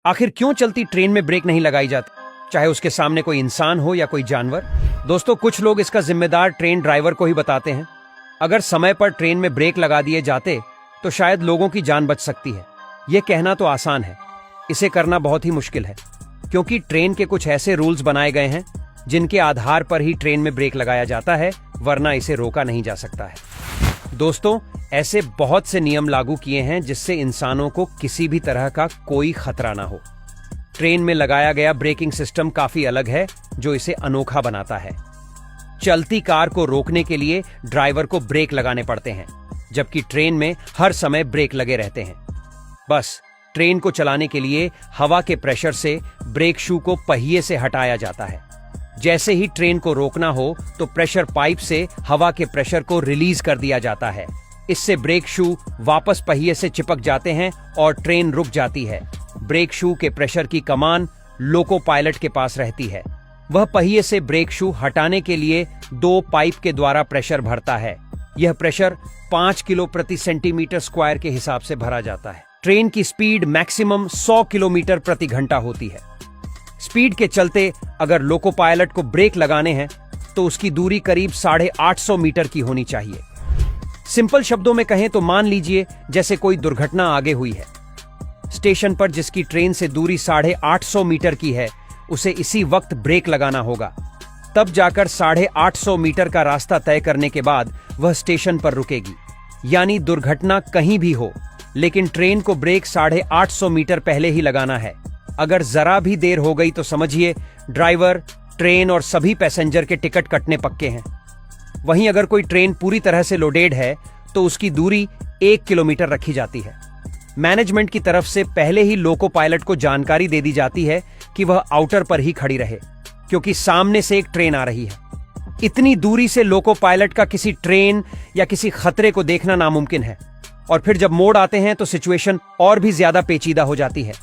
आखिर क्यों चलती ट्रेन में ब्रेक नहीं लगाई जाती, चाहे उसके सामने कोई इंसान हो या कोई जानवर? दोस्तों, कुछ लोग इसका जिम्मेदार ट्रेन ड्राइवर को ही बताते हैं। अगर समय पर ट्रेन में ब्रेक लगा दिए जाते तो शायद लोगों की जान बच सकती है। यह कहना तो आसान है, इसे करना बहुत ही मुश्किल है, क्योंकि ट्रेन के कुछ ऐसे रूल्स बनाए गए हैं जिनके आधार पर ही ट्रेन में ब्रेक लगाया जाता है, वरना इसे रोका नहीं जा सकता है। दोस्तों, ऐसे बहुत से नियम लागू किए हैं जिससे इंसानों को किसी भी तरह का कोई खतरा ना हो। ट्रेन में लगाया गया ब्रेकिंग सिस्टम काफी अलग है, जो इसे अनोखा बनाता है। चलती कार को रोकने के लिए ड्राइवर को ब्रेक लगाने पड़ते हैं, जबकि ट्रेन में हर समय ब्रेक लगे रहते हैं। बस ट्रेन को चलाने के लिए हवा के प्रेशर से ब्रेक शू को पहिए से हटाया जाता है। जैसे ही ट्रेन को रोकना हो तो प्रेशर पाइप से हवा के प्रेशर को रिलीज कर दिया जाता है। इससे ब्रेक शू वापस पहिए से चिपक जाते हैं और ट्रेन रुक जाती है। ब्रेक शू के प्रेशर की कमान लोको पायलट के पास रहती है। वह पहिए से ब्रेक शू हटाने के लिए 2 पाइप के द्वारा प्रेशर भरता है। यह प्रेशर 5 किलो प्रति सेंटीमीटर स्क्वायर के हिसाब से भरा जाता है। ट्रेन की स्पीड मैक्सिमम 100 किलोमीटर प्रति घंटा होती है। स्पीड के चलते अगर लोको पायलट को ब्रेक लगाने हैं तो उसकी दूरी करीब 850 मीटर की होनी चाहिए। सिंपल शब्दों में कहें तो मान लीजिए जैसे कोई दुर्घटना आगे हुई है। स्टेशन पर जिसकी ट्रेन से दूरी 850 मीटर की है, उसे इसी वक्त ब्रेक लगाना होगा। तब जाकर 850 मीटर का रास्ता तय करने के बाद वह स्टेशन पर रुकेगी। यानी दुर्घटना कहीं भी हो, लेकिन ट्रेन को ब्रेक 850 मीटर पहले ही लगाना है। अगर जरा भी देर हो गई तो समझिए ड्राइवर, ट्रेन और सभी पैसेंजर के टिकट कटने पक्के हैं। वहीं अगर कोई ट्रेन पूरी तरह से लोडेड है तो उसकी दूरी 1 किलोमीटर रखी जाती है। मैनेजमेंट की तरफ से पहले ही लोको पायलट को जानकारी दे दी जाती है कि वह आउटर पर ही खड़ी रहे, क्योंकि सामने से एक ट्रेन आ रही है। इतनी दूरी से लोको पायलट का किसी ट्रेन या किसी खतरे को देखना नामुमकिन है। और फिर जब मोड़ आते हैं तो सिचुएशन और भी ज्यादा पेचीदा हो जाती है।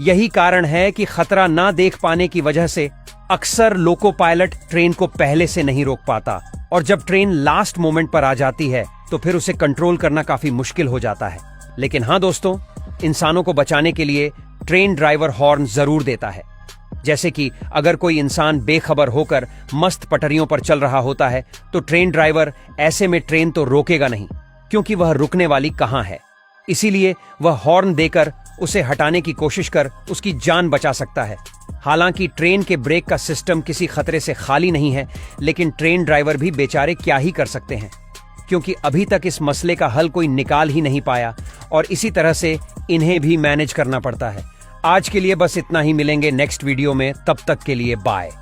यही कारण है कि खतरा ना देख पाने की वजह से अक्सर लोको पायलट ट्रेन को पहले से नहीं रोक पाता, और जब ट्रेन लास्ट मोमेंट पर आ जाती है तो फिर उसे कंट्रोल करना काफी मुश्किल हो जाता है। लेकिन हाँ दोस्तों, इंसानों को बचाने के लिए ट्रेन ड्राइवर हॉर्न जरूर देता है। जैसे कि अगर कोई इंसान बेखबर होकर मस्त पटरियों पर चल रहा होता है तो ट्रेन ड्राइवर ऐसे में ट्रेन तो रोकेगा नहीं, क्योंकि वह रुकने वाली कहां है। इसीलिए वह हॉर्न देकर उसे हटाने की कोशिश कर उसकी जान बचा सकता है। हालांकि ट्रेन के ब्रेक का सिस्टम किसी खतरे से खाली नहीं है, लेकिन ट्रेन ड्राइवर भी बेचारे क्या ही कर सकते हैं, क्योंकि अभी तक इस मसले का हल कोई निकाल ही नहीं पाया, और इसी तरह से इन्हें भी मैनेज करना पड़ता है। आज के लिए बस इतना ही, मिलेंगे नेक्स्ट वीडियो में, तब तक के लिए बाय।